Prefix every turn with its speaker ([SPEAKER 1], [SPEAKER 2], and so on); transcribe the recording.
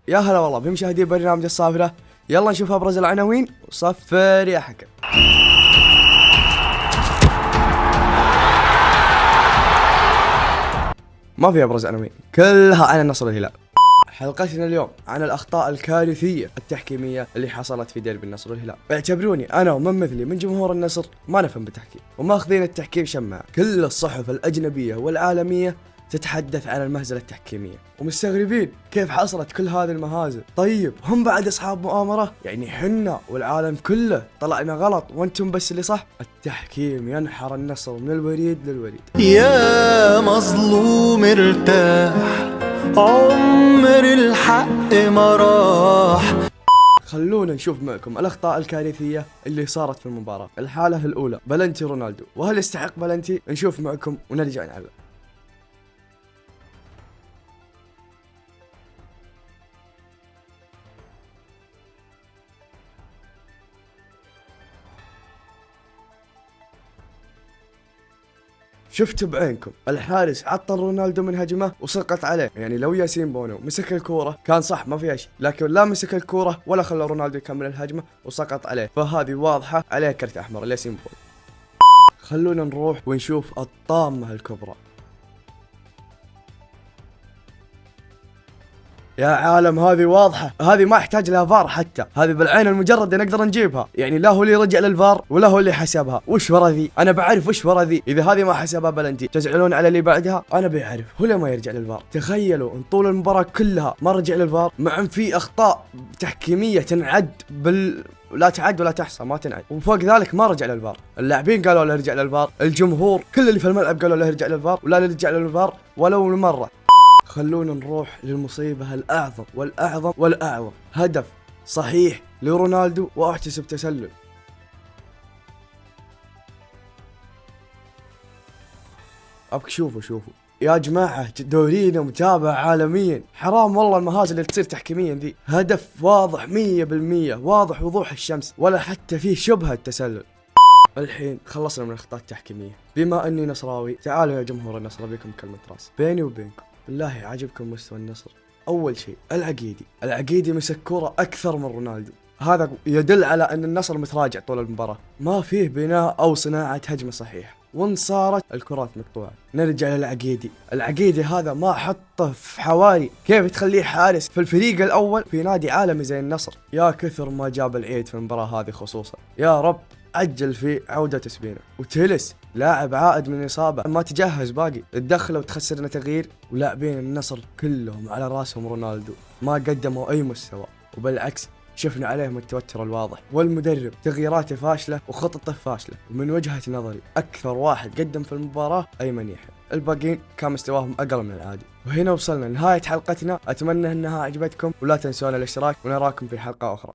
[SPEAKER 1] يا هلا والله بمشاهدي برنامج الصافرة. يلا نشوف ابرز العناوين وصفر يا حكم. ما في ابرز عناوين، كلها عن النصر والهلال. حلقتنا اليوم عن الاخطاء الكارثيه التحكيميه اللي حصلت في ديربي النصر والهلال. اعتبروني انا ومن مثلي من جمهور النصر ما نفهم بالتحكيم وماخذين التحكيم شماعه. كل الصحف الاجنبيه والعالميه تتحدث عن المهزله التحكيميه ومستغربين كيف حصلت كل هذه المهازل. طيب هم بعد اصحاب مؤامره؟ يعني حنا والعالم كله طلعنا غلط وانتم بس اللي صح؟ التحكيم ينحر النصر من الوريد للوريد.
[SPEAKER 2] يا مظلوم ارتاح، عمر الحق ما راح.
[SPEAKER 1] خلونا نشوف معكم الاخطاء الكارثيه اللي صارت في المباراه. الحاله الاولى بلنتي رونالدو، وهل يستحق بلنتي؟ نشوف معكم ونرجع نعلق. شفت بعينكم الحارس عطل رونالدو من هجمه وسقط عليه. يعني لو ياسين بونو مسك الكوره كان صح ما فيها شيء، لكن لا مسك الكوره ولا خلى رونالدو يكمل الهجمه وسقط عليه، فهذه واضحه عليه كرت احمر لياسين بونو. خلونا نروح ونشوف الطامه الكبرى. يا عالم هذه واضحة، هذه ما يحتاج لها فار حتى، هذه بالعين المجردة نقدر نجيبها. يعني لا هو اللي رجع للفار ولا هو اللي حسبها. وش ورا ذي؟ أنا بعرف وش ورا ذي. إذا هذه ما حسبها بلنتي تزعلون على اللي بعدها؟ أنا بعرف هو ليه ما يرجع للفار. تخيلوا ان طول المباراة كلها ما رجع للفار، مع ان في أخطاء تحكيمية تنعد لا تعد ولا تحصى، ما تنعد، وفوق ذلك ما رجع للفار. اللاعبين قالوا له ارجع للفار، الجمهور كل اللي في الملعب قالوا له ارجع للفار، ولا يرجع للفار ولو مرة. خلونا نروح للمصيبة الأعظم والأعظم والأعظم. هدف صحيح لرونالدو واحتسب تسلل. أبك شوفوا يا جماعة، دورينا متابع عالميا. حرام والله المهازل اللي تصير تحكيميا ذي. هدف واضح 100%، واضح وضوح الشمس، ولا حتى فيه شبهة تسلل. الحين خلصنا من الأخطاء التحكيمية. بما أني نصراوي، تعالوا يا جمهور النصر أبيكم كلمة راس بيني وبينكم. بالله عجبكم مستوى النصر. أول شيء العقيدي مسك كرة أكثر من رونالدو، هذا يدل على أن النصر متراجع طول المباراة، ما فيه بناء أو صناعة هجمة صحيح، وان صارت الكرات مقطوعة. نرجع العقيدي هذا ما حطه في حواري، كيف تخليه حارس في الفريق الأول في نادي عالمي زي النصر؟ يا كثر ما جاب العيد في المباراة هذه خصوصا. يا رب عجل في عودة سبينة. وتيلس لاعب عائد من إصابة، ما تجهز باقي تدخله وتخسرنا تغيير. ولاعبين النصر كلهم على راسهم رونالدو ما قدموا أي مستوى، وبالعكس شفنا عليهم التوتر الواضح. والمدرب تغييراته فاشلة وخططه فاشلة. ومن وجهة نظري أكثر واحد قدم في المباراة أيمن يحيى، الباقين كان مستواهم أقل من العادي. وهنا وصلنا لنهاية حلقتنا، أتمنى أنها عجبتكم، ولا تنسون الاشتراك، ونراكم في حلقة أخرى.